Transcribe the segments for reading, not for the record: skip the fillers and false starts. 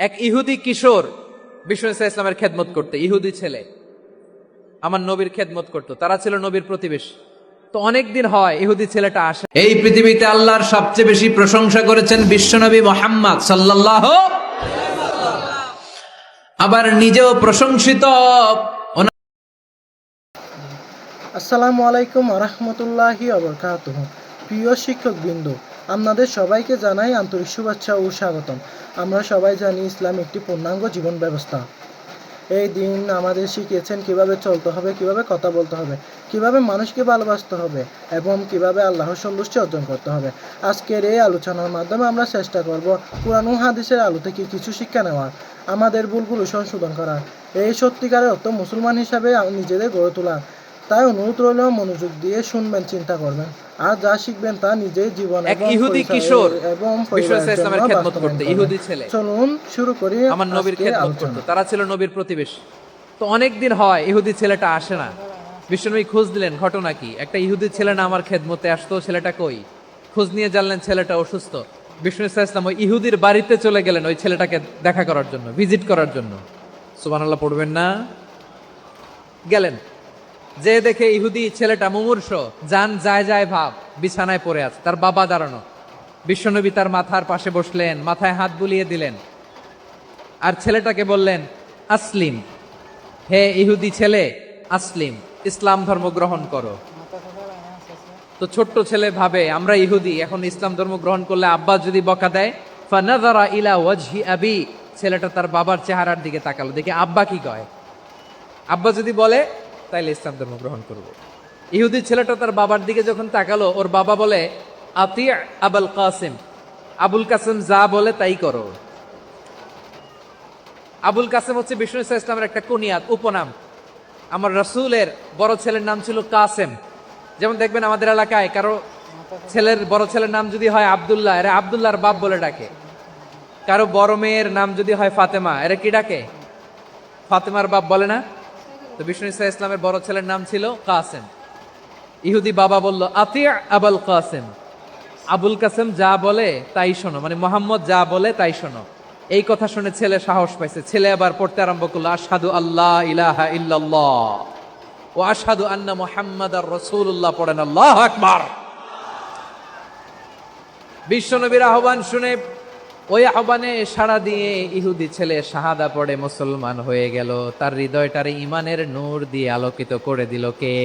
এক ইহুদি কিশোর বিষ্ণু ইসলামের খেদমত করতে, ইহুদি ছেলে আমার নবীর খেদমত করত, তারা ছিল নবীর প্রতিবেশী। তো অনেকদিন হয় ইহুদি ছেলেটা আসে। এই পৃথিবীতে আল্লাহর সবচেয়ে বেশি প্রশংসা করেছেন বিশ্বনবী মুহাম্মদ সাল্লাল্লাহু, আবার নিজেও প্রশংসিত। আসসালামু আলাইকুম রহমতুল্লাহি ওয়া প্রিয় শিক্ষকবৃন্দ, আপনাদের সবাইকে জানাই আন্তরিক শুভেচ্ছা ও স্বাগতম। আমরা সবাই জানি ইসলাম একটি পূর্ণাঙ্গ জীবন ব্যবস্থা। এই দিন আমাদের শিখিয়েছেন কিভাবে চলতে হবে, কিভাবে কথা বলতে হবে, কিভাবে মানুষকে ভালোবাসতে হবে এবং কিভাবে আল্লাহর সন্তুষ্টি অর্জন করতে হবে। আজকের এই আলোচনার মাধ্যমে আমরা চেষ্টা করব কুরআন ও হাদিসের আলো থেকে কিছু শিক্ষা নেওয়ার, আমাদের ভুলগুলো সংশোধন করার, এই সত্যিকারের অর্থ মুসলমান হিসাবে নিজেদের গড়ে তোলার। তাই অনুরোধ রইল, মনোযোগ দিয়ে শুনবেন, চিন্তা করবেন, আর যা শিখবেন তা নিজের জীবন এক ইহুদি কিশোর এবং বিষ্ণু ইসলামের খেদমত করতে, ইহুদি ছেলে। চলুন শুরু করি আমার নবীর খেদমত করত, তারা ছিল নবীর প্রতিবেশী। তো অনেকদিন হয় ইহুদি ছেলেটা আসে না। বিশ্বনবী খোঁজ দিলেন, ঘটনা কি? একটা ইহুদি ছেলে না আমার খেদমতে আসতো, ছেলেটা কই? খোঁজ নিয়ে জানলেন ছেলেটা অসুস্থ। বিষ্ণু ইসলাম ওই ইহুদির বাড়িতে চলে গেলেন ওই ছেলেটাকে দেখা করার জন্য, ভিজিট করার জন্য। সুবহানাল্লাহ পড়বেন না? গেলেন, যে দেখে ইহুদি ছেলেটা মুমূর্ষ, জান যায় যায় ভাব, বিছানায় পড়ে আছে, তার বাবা দাঁড়ানো। বিশ্বনবী তার মাথার পাশে বসলেন, মাথায় হাত বুলিয়ে দিলেন, আর ছেলেটাকে বললেন, আসলিম, হে ইহুদি ছেলে, আসলিম, ইসলাম ধর্ম গ্রহণ করো। তো ছোট্ট ছেলে ভাবে আমরা ইহুদি, এখন ইসলাম ধর্ম গ্রহণ করলে আব্বা যদি বকা দেয়। ফানাযারা ইলা ওয়াজহি আবি, ছেলেটা তার বাবার চেহারার দিকে তাকালো, দেখে আব্বা কি কয়। আব্বা যদি বলে তাইলে ইসলাম ধর্ম গ্রহণ করব। ইহুদি ছেলেটা তার বাবার দিকে যখন তাকালো, ওর বাবা বলে, আতি আবুল কাসিম, আবুল কাসিম যা বলে তাই করো। আবুল কাসিম হচ্ছে বিষ্ণু ইসলামের একটা কুনিয়াত, উপনাম। আমার রাসূলের বড় ছেলের নাম ছিল কাসেম। যেমন দেখবেন আমাদের এলাকায় কারো ছেলের বড় ছেলের নাম যদি হয় আব্দুল্লাহ, এরা আব্দুল্লাহর বাপ বলে ডাকে। কারো বড় মেয়ের নাম যদি হয় ফাতেমা, এরা কি ডাকে? ফাতেমার বাপ বলে না? তো বিষ্ণু ইসলামের বড় ছেলের নাম ছিল কাসেম। ইহুদি বাবা বলল, আতি আবুল কাসেম, আবুল কাসেম যা বলে তাই শোনো, মানে মোহাম্মদ যা বলে তাই শোনো। এই কথা শুনে ছেলে সাহস পাইছে, ছেলে আবার পড়তে আরম্ভ করলো, আশহাদু আল্লাহ ইলাহা ইল্লাল্লাহ ও আশহাদু আন্না মুহাম্মাদার রাসূলুল্লাহ, পড়েন আল্লাহু আকবার। বিশ্বনবীর আহ্বান শুনে ওই আহ্বানে সাড়া দিয়ে ইহুদি ছেলে শাহাদা পড়ে মুসলমান হয়ে গেল। তার হৃদয়টারে ইমানের নূর দিয়ে আলোকিত করে দিল কে?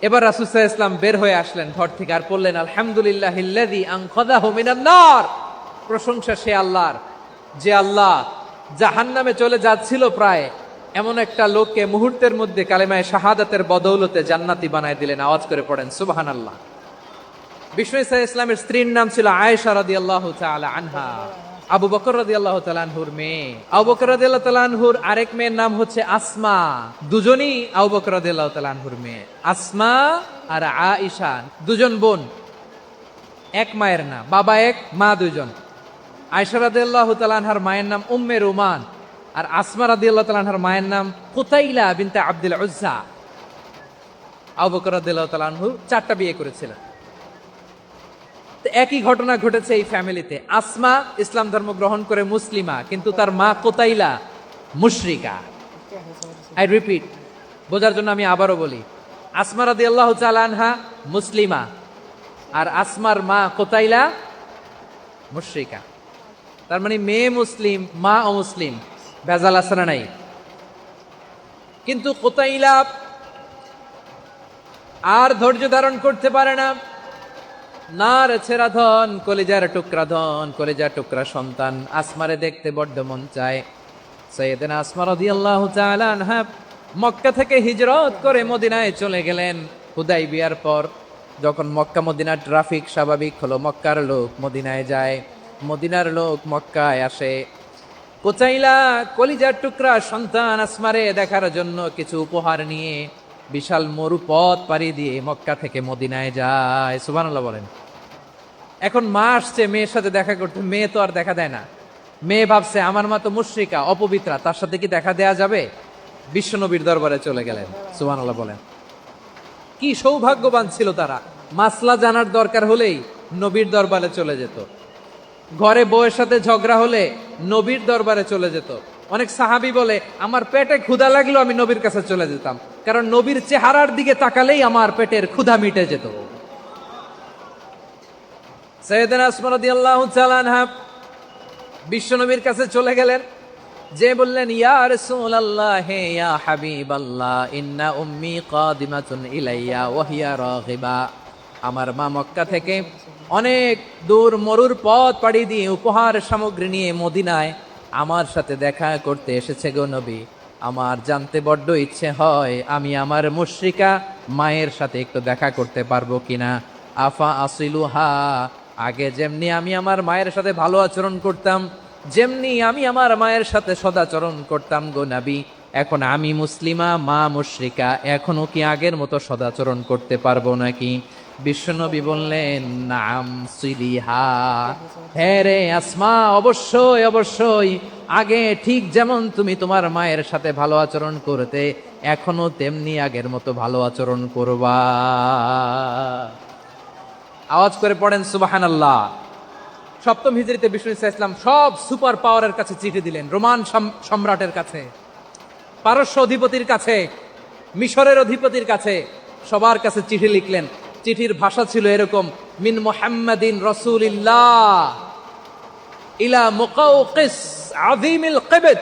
এবার রাসূল সাল্লাল্লাহু আলাইহি ওয়াসাল্লাম বের হয়ে আসলেন ঘর থেকে, আর বললেন, আলহামদুলিল্লাহিল্লাযী আনকাযাহু মিনান নার, প্রশংসা সে আল্লাহর, যে আল্লাহ জাহান্নামে চলে যাচ্ছিল প্রায় এমন একটা লোককে মুহূর্তের মধ্যে কালেমায়ে শাহাদাতের বদৌলতে জান্নাতি বানায় দিলেন। আওয়াজ করে পড়েন সুবহানাল্লাহ। বিষ্ণু ইসলামের স্ত্রীর নাম ছিল আয়েশা রাদিয়াল্লাহু তাআলা আনহা, আবু বকর রাদিয়াল্লাহু তাআলা আনহুর মেয়ে। আবু বকর রাদিয়াল্লাহু তাআলা আনহুর আরেক মেয়ের নাম হচ্ছে আসমা। দুজনই আবু বকর রাদিয়াল্লাহু তাআলা আনহুর মেয়ে, আসমা আর আয়েশা, দুজন বোন, এক মায়ের না, বাবা এক মা দুজন। আয়েশা রাদিয়াল্লাহু তাআলা আনহার মায়ের নাম উম্মে রুমান, আর আসমা রাদিয়াল্লাহু তাআলা আনহার মায়ের নাম কুতাইলা বিনতে আব্দুল উজ্জা। আবু বকর রাদিয়াল্লাহু তাআলা আনহু 4টা বিয়ে করেছিলেন। একই ঘটনা ঘটেছে এই ফ্যামিলিতে। আসমা ইসলাম ধর্ম গ্রহণ করে মুসলিমা, কিন্তু তার মা কোতাইলা মুশরিকা। আই রিপিট, বোঝার জন্য আমি আবারও বলি, আসমা রাদিয়াল্লাহু তাআলা আনহা মুসলিমা, আর আসমার মা কোতাইলা মুশরিকা। তার মানে মেয়ে মুসলিম, মা অমুসলিম, ভেজাল আছে না নাই? কিন্তু কোতাইলা আর ধৈর্য ধারণ করতে পারে না। নার ছেড়া ধন, কলিজার টুকরা ধন, কলিজার টুকরা সন্তান আসমারে দেখতে বড্ড মন চায়। সাইয়েদনা আসমা রাদিয়াল্লাহু তাআলা আনহা মক্কা থেকে হিজরত করে মদিনায় চলে গেলেন হুদাইবিয়ার পর। যখন মক্কা মদিনার ট্রাফিক স্বাভাবিক হলো, মক্কার লোক মদিনায় যায়, মদিনার লোক মক্কায় আসে। কোচাইলা কলিজার টুকরা সন্তান আসমারে দেখার জন্য কিছু উপহার নিয়ে বিশাল মরুপথ পাড়ি দিয়ে মক্কা থেকে মদিনায় যায়। সুবহানাল্লাহ বলেন। এখন মা আসছে মেয়ের সাথে দেখা করতে, মেয়ে তো আর দেখা দেয় না। মেয়ে ভাবছে আমার মা তো মুশরিকা, অপবিত্রা, তার সাথে কি দেখা দেয়া যাবে? বিশ্বনবীর দরবারে চলে গেলেন। সুবহানাল্লাহ বলেন। কি সৌভাগ্যবান ছিল তারা, মাসলা জানার দরকার হলেই নবীর দরবারে চলে যেত। ঘরে বউয়ের সাথে ঝগড়া হলে নবীর দরবারে চলে যেত। অনেক সাহাবী বলে আমার পেটে ক্ষুধা লাগলো আমি নবীর কাছে চলে যেতাম, কারণ নবীর চেহারার দিকে তাকালেই আমার পেটের ক্ষুধা মিটে যেত। সাইয়েদনা উসমান রাদিয়াল্লাহু তাআলা আনহা বিশ্ব নবীর কাছে চলে গেলেন, যে বললেন ইয়া রাসূলুল্লাহ হে ইয়া হাবিবাল্লাহ ইন্না উম্মি কাদিমাতুন ইলাইয়া ওয়া হিয়া রাগিবা। আমার মা মক্কা থেকে অনেক দূর মরুর পথ পাড়ি দিয়ে উপহার সামগ্রী নিয়ে মদিনায় আমার সাথে দেখা করতে এসেছে গো নবী। আমার জানতে বড্ড ইচ্ছে হয় আমি আমার মুশরিকা মায়ের সাথে একটু দেখা করতে পারবো কিনা। আফা আসিলুহা, আগে যেমনি আমি আমার মায়ের সাথে ভালো আচরণ করতাম, যেমনি আমি আমার মায়ের সাথে সদাচরণ করতাম গো নবী, এখন আমি মুসলিমা মা মুশরিকা, এখনো কি আগের মতো সদাচরণ করতে পারবো নাকি? বিশ্বনবী বললেন নাম সিলিহা, হ্যাঁ রে আসমা, অবশ্যই অবশ্যই, আগে ঠিক যেমন তুমি তোমার মায়ের সাথে ভালো আচরণ করতে এখনো তেমনি আগের মতো ভালো আচরণ করবা। আওয়াজ করে পড়েন সুবহানাল্লাহ। সপ্তম হিজরিতে বিষ্ণু ইসলাম সব সুপার পাওয়ারের কাছে চিঠি দিলেন, রোমান সম্রাটের কাছে, পারস্য অধিপতির কাছে, মিশরের অধিপতির কাছে, সবার কাছে চিঠি লিখলেন। চিঠির ভাষা ছিল এরকম, মিন মুহাম্মাদিন রাসূলিল্লাহ ইলা মুকাউকিস আযীমিল কিবত,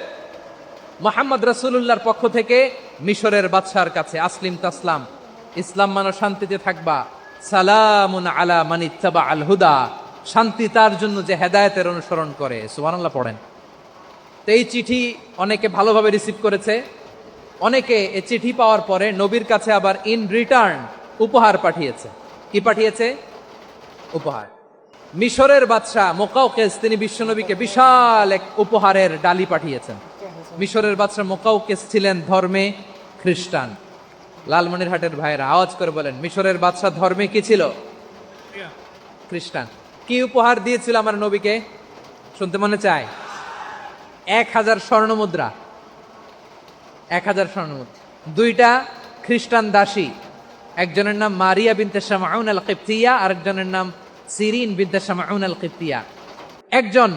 মুহাম্মদ রাসূলুল্লাহর পক্ষ থেকে মিশরের বাদশার কাছে, আসলিম তাসলাম, ইসলাম মানো শান্তিতে থাকবা, সালামুন আলা মান ইত্তাবা আল হুদা, শান্তি তার জন্য যে হেদায়েতের অনুসরণ করে। সুবহানাল্লাহ পড়েন। তো এই চিঠি অনেকে ভালোভাবে রিসিভ করেছে, অনেকে এই চিঠি পাওয়ার পরে নবীর কাছে আবার ইন রিটার্ন উপহার পাঠিয়েছে। কি পাঠিয়েছে? উপহার। মিশরের বাদশাহ মুকাউকিস তিনি বিশ্বনবীকে বিশাল এক উপহারের ডালি পাঠিয়েছেন। মিশরের বাদশাহ মুকাউকিস ছিলেন ধর্মে খ্রিস্টান। লালমনিরহাটের ভাইয়েরা আওয়াজ করে বলেন, মিশরের বাদশাহ ধর্মে কি ছিল? খ্রিস্টান। কি উপহার দিয়েছিল আমার নবীকে? শুনতে মনে চায়? 1000 স্বর্ণ মুদ্রা। 1000 স্বর্ণ মুদ্রা। 2টা খ্রিস্টান দাসী, একজনের নাম মারিয়া বিনতে শামউন আল কিবতিয়া, আরেকজনের নাম সিরিন বিনতে শামউন আল কিবতিয়া। একজন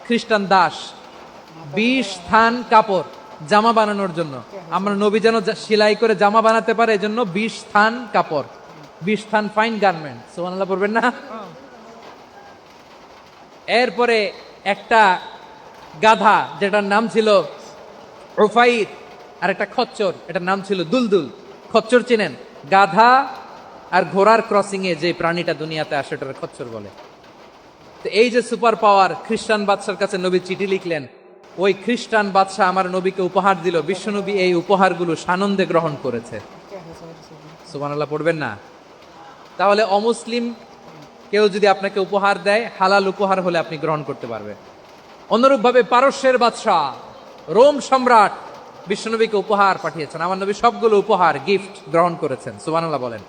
খ্রিস্টান দাস 20 থান কাপড় জামা বানানোর জন্য, আমরা নবী যেন সেলাই করে জামা বানাতে পারে এজন্য 20 থান কাপড়, 20 থান ফাইন গার্মেন্ট। সুবহানাল্লাহ পড়বেন না? এরপরে একটা গাধা যেটার নাম ছিল উফাইর, আর একটা খচ্চর, এটার নাম ছিল দুলদুল। খচ্চর চিনেন? গাধা আর ঘোড়ার ক্রসিং এ যে প্রাণীটা দুনিয়াতে আসে ওটার খচ্চর বলে। তো এই যে সুপার পাওয়ার খ্রিস্টান বাদশার কাছে নবী চিঠি লিখলেন, ওই খ্রিস্টান বাদশাহ আমার নবীকে উপহার দিল। বিশ্বনবী এই উপহারগুলো সানন্দে গ্রহণ করেছে। সুবহানাল্লাহ পড়বেন না? তাহলে অমুসলিম কেউ যদি আপনাকে উপহার দেয়, হালাল উপহার হলে আপনি গ্রহণ করতে পারবেন। অনুরূপভাবে পারস্যের বাদশাহ, রোম সম্রাট বিশ্বনবীকে উপহার পাঠিয়েছেন। আমার নবী সবগুলো উপহার গিফট গ্রহণ করেছেন। সুবহানাল্লাহ বলেন।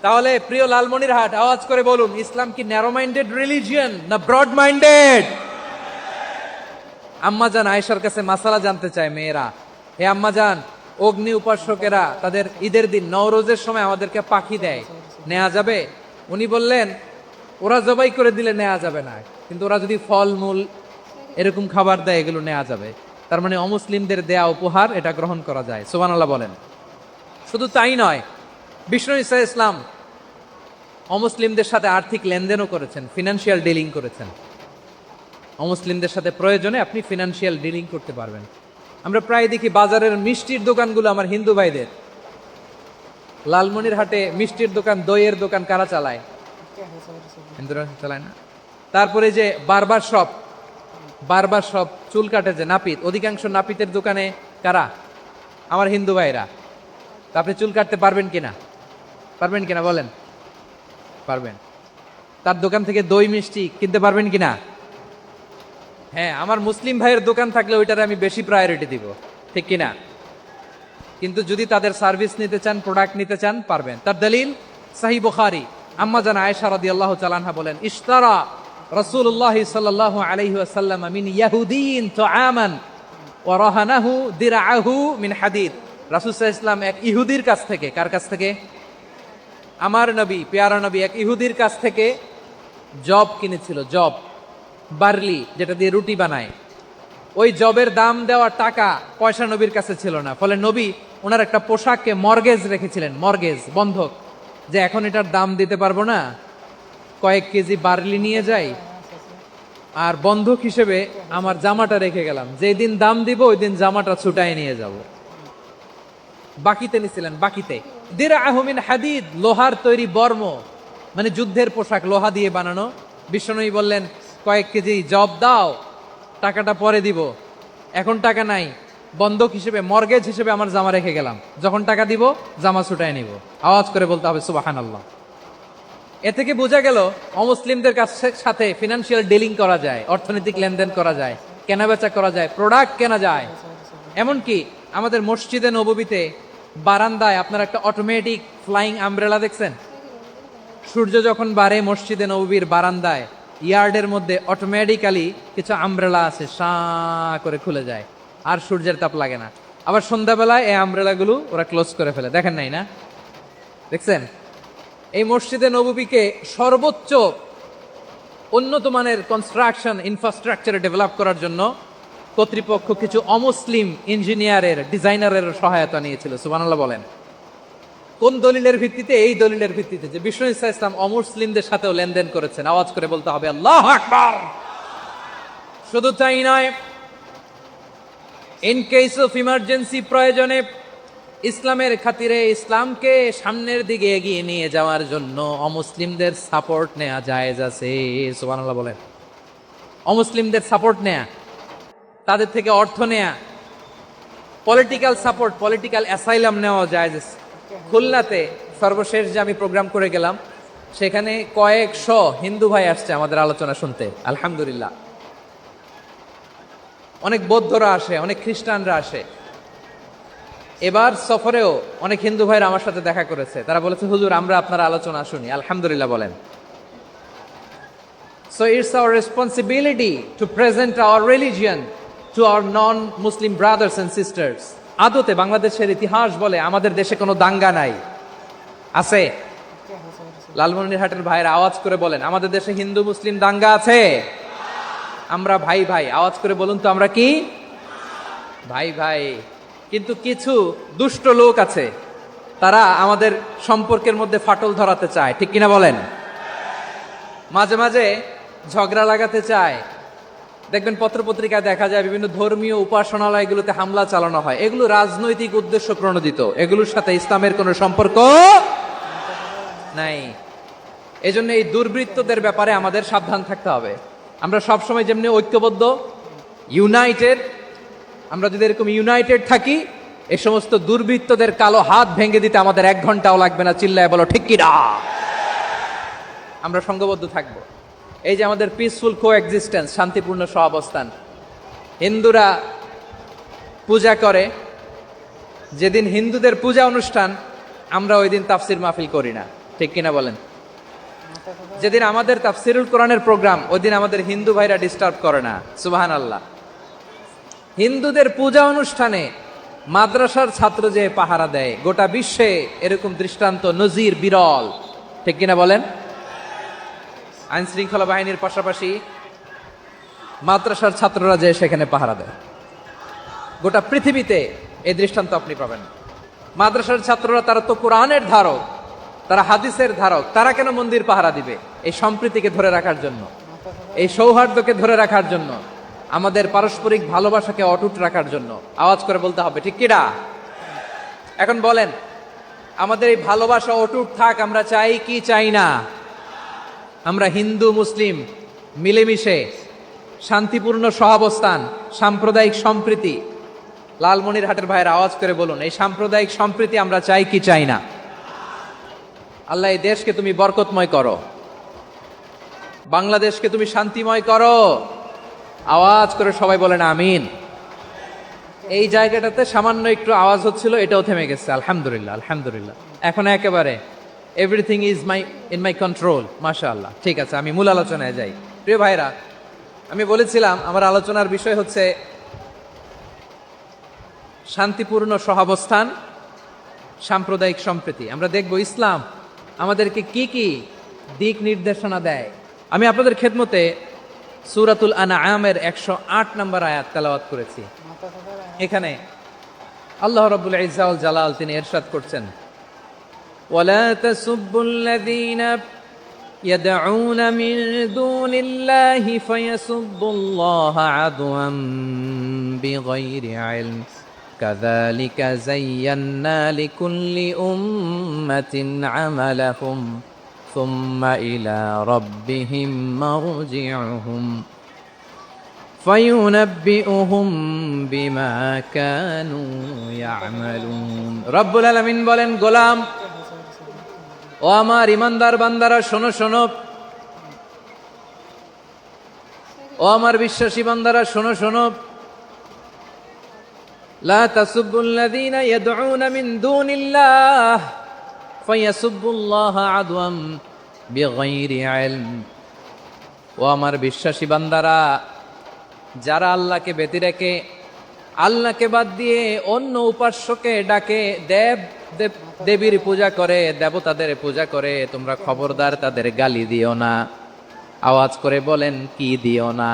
তাহলে প্রিয় লালমনিরহাট আওয়াজ করে বলুন, ইসলাম কি ন্যারো মাইন্ডেড রিলিজিয়ন না ব্রড মাইন্ডেড? আম্মাজান আয়েশার কাছে মাসালা জানতে চায় মেয়েরা, হে আম্মাজান, অগ্নি উপাসকেরা তাদের ঈদের দিন নওরোজের সময় আমাদেরকে পাখি দেয়, নেওয়া যাবে? উনি বললেন ওরা জবাই করে দিলে নেওয়া যাবে না, কিন্তু ওরা যদি ফলমূল এরকম খাবার দেয় এগুলো নেওয়া যাবে। তার মানে অমুসলিমদের দেয়া উপহার এটা গ্রহণ করা যায়। সুবহানাল্লাহ বলেন। শুধু তাই নয়, বিষ্ণু ঈসা ইসলাম অমুসলিমদের সাথে আর্থিক লেনদেনও করেছেন, ফিনান্সিয়াল ডিলিং করেছেন। অমুসলিমদের সাথে প্রয়োজনে আপনি ফিনান্সিয়াল ডিলিং করতে পারবেন। আমরা প্রায় দেখি বাজারের মিষ্টির দোকানগুলো আমার হিন্দু ভাইদের। লালমনিরহাটে মিষ্টির দোকান, দইয়ের দোকান কারা চালায়? হিন্দুরা চালায় না? তারপরে যে বারবার শপ, চুল কাটে যে নাপিত, অধিকাংশ নাপিতের দোকানে কারা? আমার হিন্দু ভাইরা। তা আপনি চুল কাটতে পারবেন কিনা? পারবেন কিনা বলেন? পারবেন। তার দোকান থেকে দই মিষ্টি কিনতে পারবেন কিনা? হ্যাঁ, আমার মুসলিম ভাইয়ের দোকান থাকলে ওইটারে আমি বেশি প্রায়োরিটি দিব, ঠিক কিনা? কিন্তু যদি তাদের সার্ভিস নিতে চান, প্রোডাক্ট নিতে চান, পারবেন। তার দলিল সহিহ বুখারী, আম্মা জান আয়েশা রাদিয়াল্লাহু তাআলা আনহা বলেন, ইশতারা রাসূলুল্লাহ সাল্লাল্লাহু আলাইহি ওয়াসাল্লাম মিন ইয়াহুদিয়িন তুআমান ওয়া রাহানাহু দিরআহু মিন হাদিদ। রাসূল সাল্লাল্লাহু আলাইহি ওয়াসাল্লাম এক ইহুদির কাছ থেকে, কার কাছ থেকে? আমার নবী, পেয়ারা নবী এক ইহুদির কাছ থেকে জব কিনেছিল। জব বার্লি, যেটা দিয়ে রুটি বানায়, ওই জবের দাম দেওয়া টাকা পয়সা নবীর কাছে ছিল না। ফলে নবী ওনার একটা পোশাককে মর্গেজ রেখেছিলেন, মর্গেজ, বন্ধক, যে এখন এটার দাম দিতে পারবো না, কয়েক কেজি বার্লি নিয়ে যাই আর বন্ধক হিসেবে আমার জামাটা রেখে গেলাম, যেদিন দাম দিব ওই দিন জামাটা ছুটায় নিয়ে যাব। বাকিতে নিছিলেন, বাকিতে। দিরআহু মিন হাদিদ, লোহার তৈরি বর্ম, মানে যুদ্ধের পোশাক, লোহা দিয়ে বানানো। বিশ্বনবী বললেন, কয়েক কেজি জব দাও, টাকাটা পরে দিব, এখন টাকা নাই, বন্ধক হিসেবে, মর্গেজ হিসেবে আমার জামা রেখে গেলাম, যখন টাকা দিব জামা ছুটায় নিব। আওয়াজ করে বলতে হবে সুবহানাল্লাহ। এ থেকে বোঝা গেল অমুসলিমদের সাথে ফিনান্সিয়াল ডিলিং করা যায়, অর্থনৈতিক লেনদেন করা যায়, কেনাবেচা করা যায়, প্রোডাক্ট কেনা যায়। এমনকি আমাদের মসজিদে নববীতে বারান্দায় আপনারা একটা অটোমেটিক ফ্লাইং আমব্রেলা দেখছেন? সূর্য যখন বাড়ে মসজিদে নববীর বারান্দায় ইয়ার্ডের মধ্যে অটোমেটিক্যালি কিছু আমব্রেলা আছে, সা করে খুলে যায়, আর সূর্যের তাপ লাগে না। আবার সন্ধ্যাবেলায় এই আমব্রেলাগুলো ওরা ক্লোজ করে ফেলে, দেখেন নাই না? দেখছেন? এই মসজিদে নববীকে সর্বোচ্চ উন্নত মানের কনস্ট্রাকশন ইনফ্রাস্ট্রাকচারে ডেভেলপ করার জন্য কর্তৃপক্ষ কিছু অমুসলিম ইঞ্জিনিয়ারের, ডিজাইনারের সহায়তা নিয়েছিল। সুবহানাল্লাহ বলেন। কোন দলিলের ভিত্তিতে? এই দলিলের ভিত্তিতে যে বিষ্ণু ঈসা ইসলাম অমুসলিমদের সাথেও লেনদেন করেছেন। আওয়াজ করে বলতে হবে আল্লাহু আকবার। শুধু তাই নয়, ইন কেস অফ ইমার্জেন্সি, প্রয়োজনে ইসলামের খাতিরে, ইসলামকে সামনের দিকে এগিয়ে নিয়ে যাওয়ার জন্য অমুসলিমদের সাপোর্ট নেওয়া জায়েজ আছে। সুবহানাল্লাহ বলেন। অমুসলিমদের সাপোর্ট নেয়া, তাদের থেকে অর্থ নেয়া, পলিটিক্যাল সাপোর্ট, পলিটিক্যাল অ্যাসাইলাম নেওয়া জায়েজ আছে। খুলনাতে সর্বশেষ যে আমি প্রোগ্রাম করে গেলাম, সেখানে কয়েকশো হিন্দু ভাই আসছে আমাদের আলোচনা শুনতে, আলহামদুলিল্লাহ। অনেক বৌদ্ধরা আসে, অনেক খ্রিস্টানরা আসে। এবার সফরেও অনেক হিন্দু ভাইরা আমার সাথে দেখা করেছে, তারা বলেছে, হুজুর আমরা আপনার আলোচনা শুনি, আলহামদুলিল্লাহ বলেন। So it's our responsibility to present our religion to our non-Muslim brothers and sisters. আদতে বাংলাদেশের ইতিহাস বলে আমাদের দেশে কোনো দাঙ্গা নাই, আছে? লালমনিরহাটের ভাইয়েরা আওয়াজ করে বলেন, আমাদের দেশে হিন্দু মুসলিম দাঙ্গা আছে? আমরা ভাই ভাই, আওয়াজ করে বলুন তো, আমরা কি ভাই ভাই? কিন্তু কিছু দুষ্ট লোক আছে, তারা আমাদের সম্পর্কের মধ্যে ফাটল ধরাতে চায়, ঠিক কিনা বলেন? মাঝে মাঝে ঝগড়া লাগাতে চায়। দেখবেন পত্রপত্রিকায় দেখা যায় বিভিন্ন ধর্মীয় উপাসনালয়গুলোতে হামলা চালানো হয়, এগুলো রাজনৈতিক উদ্দেশ্য প্রণোদিত, এগুলোর সাথে ইসলামের কোনো সম্পর্ক নাই। এজন্য এই দুর্বৃত্তদের ব্যাপারে আমাদের সাবধান থাকতে হবে। আমরা সবসময় যেমনি ঐক্যবদ্ধ, ইউনাইটেড, আমরা যদি এরকম ইউনাইটেড থাকি, এই সমস্ত দুর্বৃত্তদের কালো হাত ভেঙে দিতে আমাদের 1 ঘন্টাও লাগবে না। চিল্লায় বলো ঠিক কিনা? আমরা সংঘবদ্ধ থাকবো। এই যে আমাদের পিসফুল কো এক্সিস্টেন্স, শান্তিপূর্ণ সহাবস্থান। হিন্দুরা পূজা করে, যেদিন হিন্দুদের পূজা অনুষ্ঠান, আমরা ওই দিন তাফসির মাহফিল করি না, ঠিক কিনা বলেন? যেদিন আমাদের তাফসিরুল কোরআনের প্রোগ্রাম, ওই দিন আমাদের হিন্দু ভাইরা ডিস্টার্ব করে না। সুবহানাল্লাহ। হিন্দুদের পূজা অনুষ্ঠানে মাদ্রাসার ছাত্র যে পাহারা দেয়, গোটা বিশ্বে এরকম দৃষ্টান্ত, নজির বিরল, ঠিক কিনা বলেন? আইন শৃঙ্খলা বাহিনীর পাশাপাশি মাদ্রাসার ছাত্ররা যে সেখানে পাহারা দেয়, গোটা পৃথিবীতে এই দৃষ্টান্ত আপনি পাবেন। মাদ্রাসার ছাত্ররা, তারা তো কোরআনের ধারক, তারা হাদিসের ধারক, তারা কেন মন্দির পাহারা দিবে? এই সম্প্রীতিকে ধরে রাখার জন্য, এই সৌহার্দ্যকে ধরে রাখার জন্য, আমাদের পারস্পরিক ভালোবাসাকে অটুট রাখার জন্য। আওয়াজ করে বলতে হবে ঠিক কিনা? এখন বলেন, আমাদের এই ভালোবাসা অটুট থাক, আমরা চাই কি চাই না? আমরা হিন্দু মুসলিম মিলেমিশে শান্তিপূর্ণ সহাবস্থান, সাম্প্রদায়িক সম্প্রীতি। লালমনিরহাটের ভাইয়ের আওয়াজ করে বলুন, এই সাম্প্রদায়িক সম্প্রীতি আমরা চাই কি চাই না? আল্লাহ এই দেশকে তুমি বরকতময় করো, বাংলাদেশকে তুমি শান্তিময় করো। আওয়াজ করে সবাই বলেন আমিন। এই জায়গাটাতে সামান্য একটু আওয়াজ হচ্ছিল, এটাও থেমে গেছে, আলহামদুলিল্লাহ, আলহামদুলিল্লাহ। এখন একেবারে everything is in my control, মাশাআল্লাহ। ঠিক আছে, আমি মূল আলোচনায় যাই। প্রিয় ভাইরা, আমি বলেছিলাম আমার আলোচনার বিষয় হচ্ছে শান্তিপূর্ণ সহাবস্থান, সাম্প্রদায়িক সম্প্রীতি। আমরা দেখব ইসলাম আমাদেরকে কি কি দিক নির্দেশনা দেয়। আমি আপনাদের খেদমতে সূরাতুল আনআমের 108 নম্বর আয়াত তেলাওয়াত করেছি। এখানে আল্লাহ রাব্বুল ইজ্জা ওয়াল জালাল তিনি ইরশাদ করছেন, ওয়ালা তাসুব্বুল্লাযীনা يدعون من دون الله فيسبوا الله عدوا بغير علم كذلك زينا لكل أمة عملهم ثم إلى ربهم مرجعهم فينبئهم بما كانوا يعملون رب العالمين বলেন, গোলাম ও আমার ইমানদার বান্দারা শোনো শোনো, ও আমার বিশ্বাসী বান্দারা শোনো শোনো, লা তাসুব্বুল্লাযীনা ইয়াদউনা মিন দুনিল্লাহ ফায়াসুব্বুল্লাহা আদওয়াম বিগাইরি ইলম। ও আমার বিশ্বাসী বান্দারা, যারা আল্লাহকে ব্যতি রেখে, আল্লাহকে বাদ দিয়ে অন্য উপাস্যকে ডাকে, দেবীর পূজা করে, দেবতাদের পূজা করে, তোমরা খবরদার তাদের গালি দিও না। আওয়াজ করে বলেন, কি দিও না?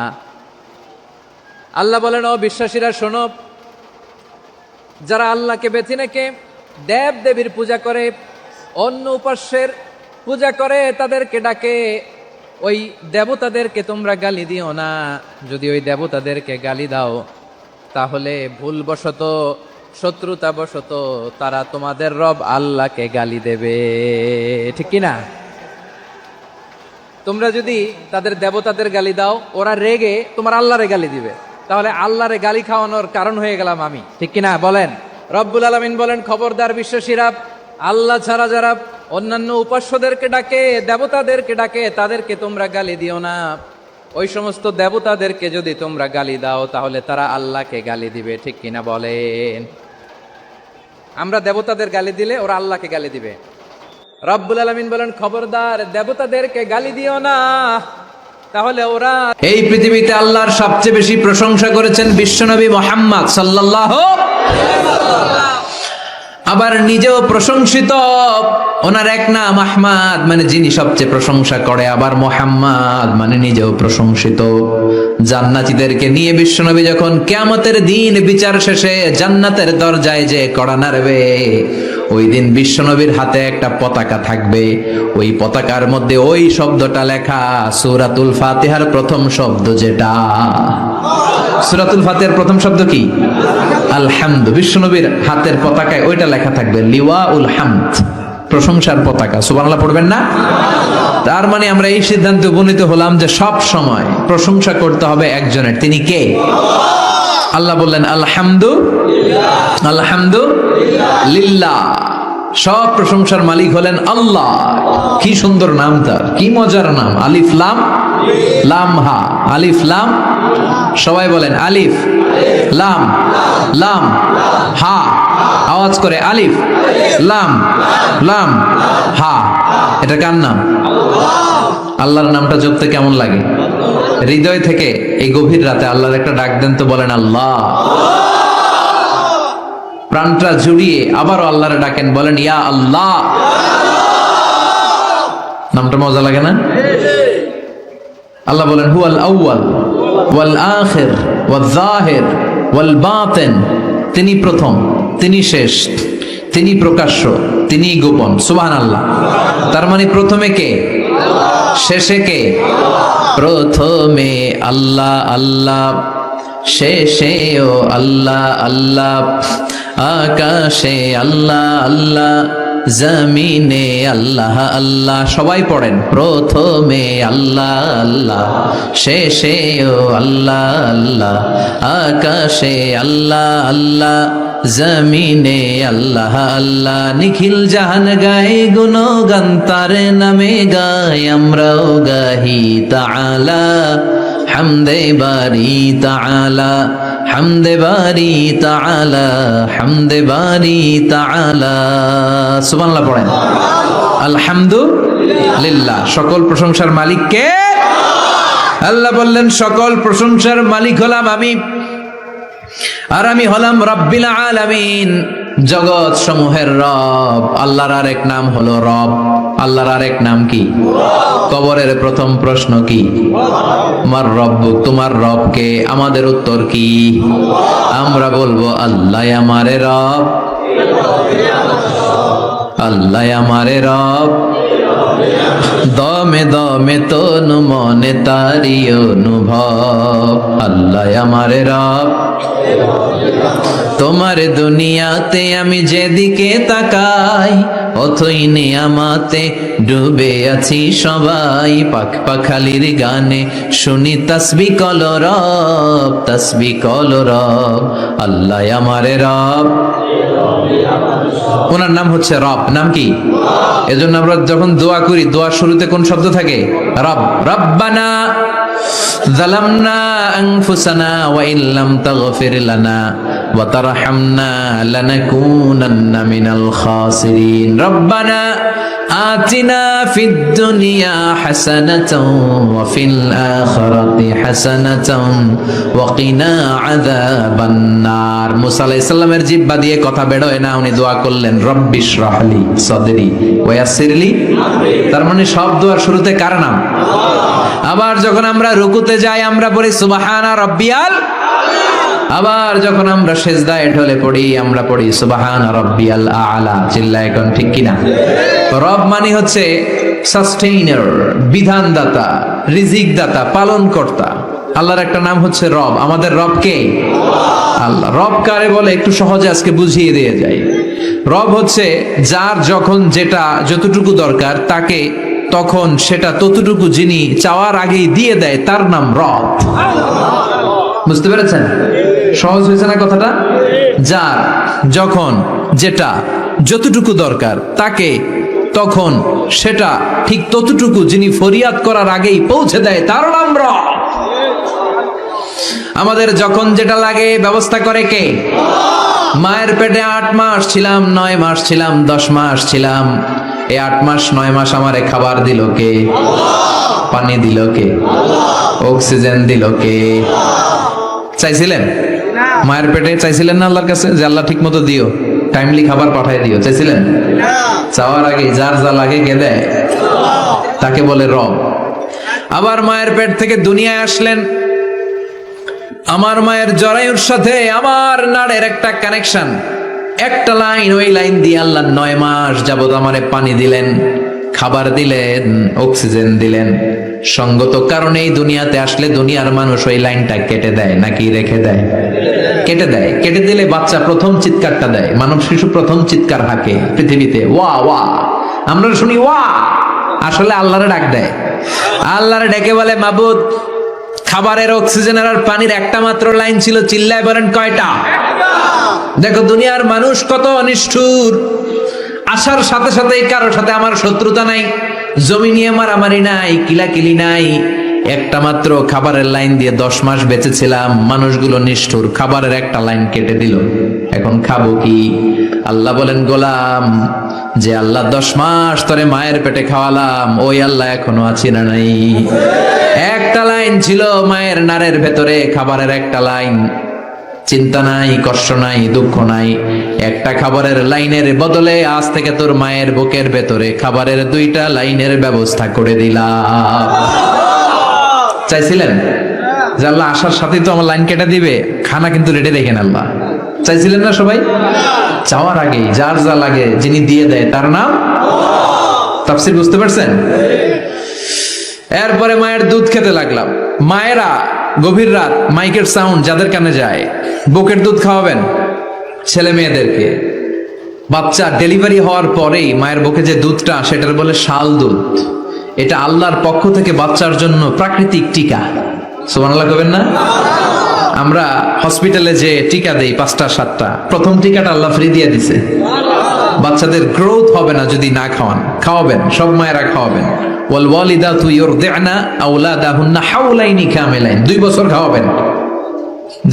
আল্লাহ বলেন, ও বিশ্বাসীরা শোনো, যারা আল্লাহকে বেছে রেখে দেবীর পূজা করে, অন্য উপাস্যের পূজা করে, তাদেরকে ডাকে, ওই দেবতাদেরকে তোমরা গালি দিও না। যদি ওই দেবতাদেরকে গালি দাও, তাহলে ভুলবশত, শত্রুতাবশত তারা তোমাদের রব আল্লাহকে গালি দেবে, ঠিক কি না? তোমরা যদি তাদের দেবতাদের গালি দাও, ওরা রেগে তোমার আল্লাহরে গালি দিবে, তাহলে আল্লাহরে গালি খাওয়ানোর কারণ হয়ে গেলাম আমি, ঠিক কি না? বলেন। রব্বুল আলামিন বলেন, খবরদার বিশ্বাসীরা, আল্লাহ ছাড়া যারা অন্যান্য উপাস্যদেরকে ডাকে, দেবতাদেরকে ডাকে, তাদেরকে তোমরা গালি দিও না। ওই সমস্ত দেবতাদেরকে যদি তোমরা গালি দাও, তাহলে তারা আল্লাহকে গালি দিবে, ঠিক কিনা বলেন? আমরা দেবতাদের গালি দিলে ওরা আল্লাহকে গালি দিবে। রব্বুল আলামিন বলেন, খবরদার দেবতাদেরকে গালি দিও না, তাহলে ওরা। এই পৃথিবীতে আল্লাহর সবচেয়ে বেশি প্রশংসা করেছেন বিশ্বনবী মুহাম্মদ সাল্লাল্লাহু আলাইহি ওয়াসাল্লাম। আবার নিজেও প্রশংসিত, ওনার এক নাম আহমদ, মানে যিনি সবচেয়ে প্রশংসা করে। আবার মুহাম্মদ মানে নিজেও প্রশংসিত। জান্নাতীদেরকে নিয়ে বিশ্বনবী যখন কিয়ামতের দিন বিচার শেষে জান্নাতের দরজায় যে কড়া নাড়বে, ওই দিন বিশ্বনবীর হাতে একটা পতাকা থাকবে। ওই পতাকার মধ্যে ওই শব্দটা লেখা, সূরাতুল ফাতিহার প্রথম শব্দ যেটা। সূরাতুল ফাতিহার প্রথম শব্দ কি? আলহামদু। বিশ্বনবীর হাতের পতাকায় ওইটা লেখা থাকবে, লিওয়াউল হামদ, প্রশংসার পতাকা। সুবহানাল্লাহ পড়বেন না? তার মানে আমরা এই সিদ্ধান্তে উপনীত হলাম যে সব সময় প্রশংসা করতে হবে একজনের। তিনি কে? আল্লাহ বললেন, আলহামদু আলহামদু লিল্লাহ। সব প্রশংসার মালিক হলেন আল্লাহ। কি সুন্দর নাম তার, কি মজার নাম। আলিফ লাম লাম হা, আলিফ লাম। সবাই বলেন, আলিফ লাম লাম হা। আওয়াজ করে, আলিফ লাম লাম হা। এটা কার নাম? আল্লাহর নামটা জপতে কেমন লাগে? হৃদয় থেকে এই গভীর রাতে আল্লাহর একটা ডাক দেন তো, বলেন আল্লাহ। প্রাণটা জুড়িয়ে আবারও আল্লাহরে ডাকেন, বলেন ইয়া আল্লাহ। নামটা মজা লাগে না? আল্লাহ বলেন, হুয়াল আউয়াল ওয়াল আখির ওয়াল যাহির ওয়াল বাতিন। তিনি প্রথম, তিনি শেষ, তিনি প্রকাশ্য, তিনি গোপন। সুবহানাল্লাহ। তার মানে প্রথমে কে, শেষে কে? প্রথমে আল্লাহ আল্লাহ, শেষেও আল্লাহ আল্লাহ, আকাশে আল্লাহ আল্লাহ, জমিনে আল্লাহ আল্লাহ। সবাই পড়েন, প্রথমে আল্লাহ আল্লাহ, শেষেও আল্লাহ আল্লাহ, আকাশে আল্লাহ আল্লাহ, জমিনে আল্লাহ আল্লাহ। নিখিল জাহান গায়ে গুণগান, তার নামে গাই আমরাও গাহি তাআলা। হামদে বারি তাআলা, হামদে বারি তাআলা, হামদে বারি তাআলা। সুবহানাল্লাহ পড়েন। আলহামদুলিল্লাহ। সকল প্রশংসার মালিক কে? আল্লাহ বললেন, সকল প্রশংসার মালিক হলাম আমি, আর আমি হলাম রব্বিল আলামিন। জগৎ সমূহের রব। আল্লাহর আরেক নাম হলো রব। আল্লাহর আরেক নাম কি? কবরের প্রথম প্রশ্ন কি? আমার রব, তোমার রব কে? আমাদের উত্তর কি? আমরা বলবো আল্লাহ আমারে রব, আল্লাহ আমারে রব। দমে দমে তনু মনে তারি অনুভব, আল্লাহ আমারে রব। তোমার দুনিয়াতে আমি যেদিকে তাকাই, অথই নিয়ামাতে ডুবে আছি সবাই। পাখ পাখালির গানে শুনি তাসবিহ কলো রব, তাসবিহ কলো রব, আল্লাহ আমারে রব। ওনার নাম হচ্ছে রব। নাম কি? এজন্য আমরা যখন দোয়া করি, দোয়ার শুরুতে কোন শব্দ থাকে? রব। রব্বানা যালামনা আনফুসানা ওয়া ইল্লাম তাগফির লানা ওয়া তারহামনা লানাকুনান্না মিনাল খাসিরিন। রব্বানা আতিনা ফিদ দুনিয়া হাসানাতাও ওয়া ফিল আখিরাতি হাসানাতাও ওয়া কিনা আযাবান নার। মুসা আলাইহিস সালামের জিহ্বা দিয়ে কথা বের হয় না, উনি দোয়া করলেন রব্বিশ রাহলি সাদরি ওয়া ইয়াসসিরলি আমরি। তার মানে সব দোয়ার শুরুতে কার নাম? আবার যখন আমরা রুকুতে যাই আমরা পড়ি সুবহানা রাব্বিয়াল। আবার যখন আমরা সিজদায় ঢলে পড়ি আমরা পড়ি সুবহানা রাব্বিয়াল আ'লা। চিল্লায় কোন ঠিক কিনা? রব মানে হচ্ছে সাস্টেইনার, বিধানদাতা, রিজিক দাতা, পালন কর্তা। আল্লাহর একটা নাম হচ্ছে রব। আমাদের রব কে? আল্লাহ। রব কারে বলে একটু সহজে আজকে বুঝিয়ে দিয়ে যাই। রব হচ্ছে যার যখন যেটা যতটুকু দরকার তাকে তখন সেটা ততটুকু যিনি চাওয়ার আগেই দিয়ে দেয়, তার নাম রব। বুঝতে পেরেছেন? সহজ হয়েছে না কথাটা? যার যখন যেটা যতটুকু দরকার তাকে তখন সেটা ঠিক ততটুকু যিনি ফরিয়াদ করার আগেই পৌঁছে দেয়, তার নাম রব। আমাদের যখন যেটা লাগে ব্যবস্থা করে কে? মায়ের পেটে 8 মাস ছিলাম, 9 মাস ছিলাম, 10 মাস ছিলাম। এই 8 মাস 9 মাস আমারে খাবার দিল কে? পানি দিল কে? অক্সিজেন দিল কে? চাইছিলেন? মায়ের পেটে চাইছিলেন না আল্লাহর কাছে যে আল্লাহ ঠিক মতো দিও, টাইমলি খাবার পাঠায় দিও? চাইছিলেন? চাওয়ার আগে যার যা লাগে কে দেয়? তাকে বলে রব। আবার মায়ের পেট থেকে দুনিয়ায় আসলেন। আমার মায়ের জরায়ুর সাথে আমার নাড়ের একটা কানেকশন, একটা লাইন। ওই লাইন দিয়ে আল্লাহ 9 মাস যাবত আমারে পানি দিলেন, খাবার দিলেন, অক্সিজেন দিলেন। সঙ্গত কারণে এই দুনিয়াতে আসলে দুনিয়ার মানুষ ওই লাইনটা কেটে দেয় নাকি রেখে দেয়? কেটে দেয়। কেটে দিলে বাচ্চা প্রথম চিৎকারটা দেয়, মানব শিশু প্রথম চিৎকার হাঁকে পৃথিবীতে, ওয়া ওয়া। আমরা শুনি ওয়া, আসলে আল্লাহরে ডাক দেয়। আল্লাহরে ডেকে বলে মাবুদ, খাবারের, অক্সিজেনের আর পানির একটা মাত্র লাইন ছিল, চিল্লায় বলেন কয়টা? দেখো দুনিয়ার মানুষ কত নিষ্ঠুর। আসার সাথে সাথে কারোর সাথে আমার শত্রুতা নাই, জমি নিয়ে মারামারি নাই, কিলাকিলি নাই। একটা মাত্র খাবারের লাইন দিয়ে 10 মাস বেঁচেছিলাম। মানুষগুলো নিষ্ঠুর, খাবারের একটা লাইন কেটে দিল। এখন খাবো কি? আল্লাহ বলেন গোলাম, যে আল্লাহ 10 মাস ধরে মায়ের পেটে খাওয়ালাম, ওই আল্লাহ এখনো আছি না নাই? একটা লাইন ছিল মায়ের নাড়ের ভেতরে, খাবারের একটা লাইন। চিন্তা নাই, কষ্ট নাই, দুঃখ নাই। একটা খাবারের লাইনের বদলে আজ থেকে তোর মায়ের বুকের ভেতরে খাবারের 2টা লাইনের ব্যবস্থা করে দিলাম। চাইছিলেন যে আল্লাহ আসার সাথেই তো আমার লাইন কেটে দিবে, খানা কিন্তু রেডি রেখেন আল্লাহ? চাইছিলেন না সবাই? চাওয়ার আগে যার যা লাগে যিনি দিয়ে দেয় তার নাম। তাফসীর বুঝতে পারছেন? এরপরে মায়ের দুধ খেতে লাগলাম। মায়েরা গভীর রাত মাইকের সাউন্ড যাদের কানে যায়, বুকের দুধ খাওয়াবেন ছেলে মেয়েদেরকে। বাচ্চা ডেলিভারি হওয়ার পরেই মায়ের বুকে যে দুধটা, সেটার বলে শাল দুধ। এটা আল্লাহর পক্ষ থেকে বাচ্চার জন্য প্রাকৃতিক টিকা। সুবহানাল্লাহ কবেন না? আমরা হসপিটালে যে টিকা দেই 5টা 7টা, প্রথম টিকাটা আল্লাহ ফ্রি দিয়ে দিছে। বাচ্চাদের গ্রোথ হবে না যদি না খাওয়ান। খাওয়াবেন, সব মায়েরা খাওয়াবেন। ওয়াল ওয়ালিদাতু ইউরদি'না আওলাদাহুন্না হাওলাইনি কামিলাইন, 2 বছর খাওয়াবেন।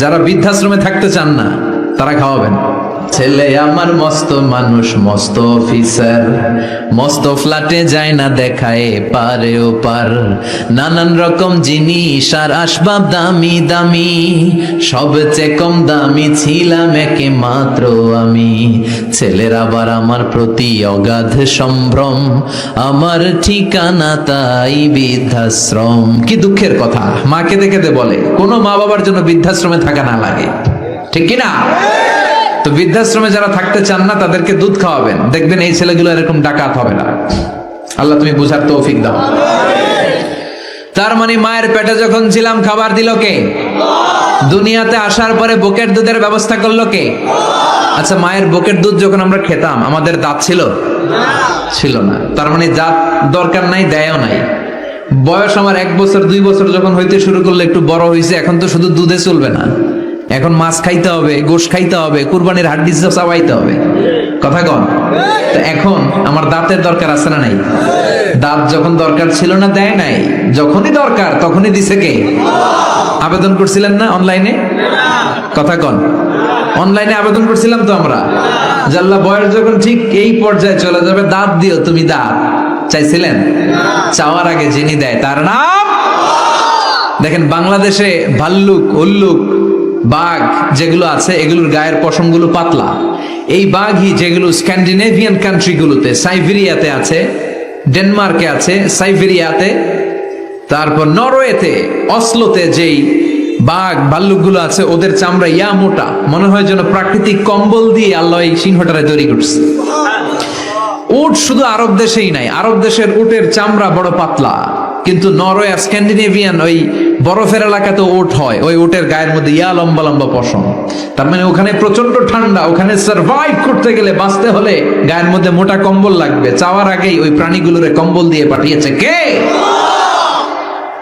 যারা বৃদ্ধাশ্রমে থাকতে চান না তারা খাওয়াবেন। ছেলে আমার মস্ত মানুষ, মস্ত অফিসার, মস্ত ফ্ল্যাটে যায় না দেখায় পারে ও পার, নানান রকম জিনিস আর আসবাব দামি দামি, সবচেয়ে কম দামি ছিলাম একে মাত্র আমি। ছেলের আবার আমার প্রতি অগাধ সম্ভ্রম, আমার ঠিকানা তাই বৃদ্ধাশ্রম। কি দুঃখের কথা, মা কেঁদে কেঁদে বলে কোনো মা বাবার জন্য বৃদ্ধাশ্রমে থাকা না লাগে, ঠিক কিনা? তো বৃদ্ধাশ্রমে যারা থাকতে চান না তাদেরকে দুধ খাওয়াবেন, দেখবেন এই ছেলেগুলো এরকম ডাকাত হবে না। আল্লাহ তুমি বুঝার তৌফিক দাও। তার মানে মায়ের পেটে যখন ছিলাম খাবার দিল কে? দুনিয়াতে আসার পরে বুকের দুধের ব্যবস্থা করলো কে? আচ্ছা, মায়ের বুকের দুধ যখন আমরা খেতাম আমাদের দাঁত ছিল? ছিল না। তার মানে দাঁত দরকার নাই, দেয়ও নাই। বয়স আমার 1 বছর 2 বছর যখন হইতে শুরু করলো, একটু বড় হয়েছে, এখন তো শুধু দুধে চলবে না, এখন মাছ খাইতে হবে, গোশ খাইতে হবে, কুরবানির হাড্ডি চাবাইতে হবে, কথা কন। তো এখন আমার দাঁতের দরকার আছে না নাই? দাঁত যখন দরকার ছিল না দেয় নাই, যখনই দরকার তখনই দিছে কে? আবেদন করছিলেন না অনলাইনে? কথা কন, অনলাইনে আবেদন করছিলাম তো আমরা, জাল্লা বয়স যখন ঠিক এই পর্যায়ে চলে যাবে দাঁত দিও তুমি, দাঁত চাইছিলেন? চাওয়ার আগে যিনি দেয় তার নাম। দেখেন বাংলাদেশে ভাল্লুক, উল্লুক, বাঘ যেগুলো আছে এগুলোর গায়ের পশমগুলো পাতলা। এই বাঘই যেগুলো স্ক্যান্ডিনেভিয়ান কান্ট্রিগুলোতে, সাইবেরিয়াতে আছে, ডেনমার্কে আছে, সাইবেরিয়াতে, তারপর নরওয়েতে, অসলোতে যেই বাঘ ভাল্লুকগুলো আছে ওদের চামড়া ইয়া মোটা, মনে হয় যেন প্রাকৃতিক কম্বল দিয়ে আল্লাহ এই সিংহটারে তৈরি করছে। উট শুধু আরব দেশেই নাই, আরব দেশের উটের চামড়া বড় পাতলা, কিন্তু নরওয়ে স্ক্যান্ডিনেভিয়ান ওই বরফের এলাকাতে উট হয়, ওই উটের গায়ের মধ্যে ইয়া লম্বা লম্বা পশম। তার মানে ওখানে প্রচন্ড ঠান্ডা, ওখানে সার্ভাইভ করতে গেলে, বাঁচতে হলে গায়ের মধ্যে মোটা কম্বল লাগবে। চাওয়ার আগেই ওই প্রাণীগুলোরে কম্বল দিয়ে পাঠিয়েছে কে?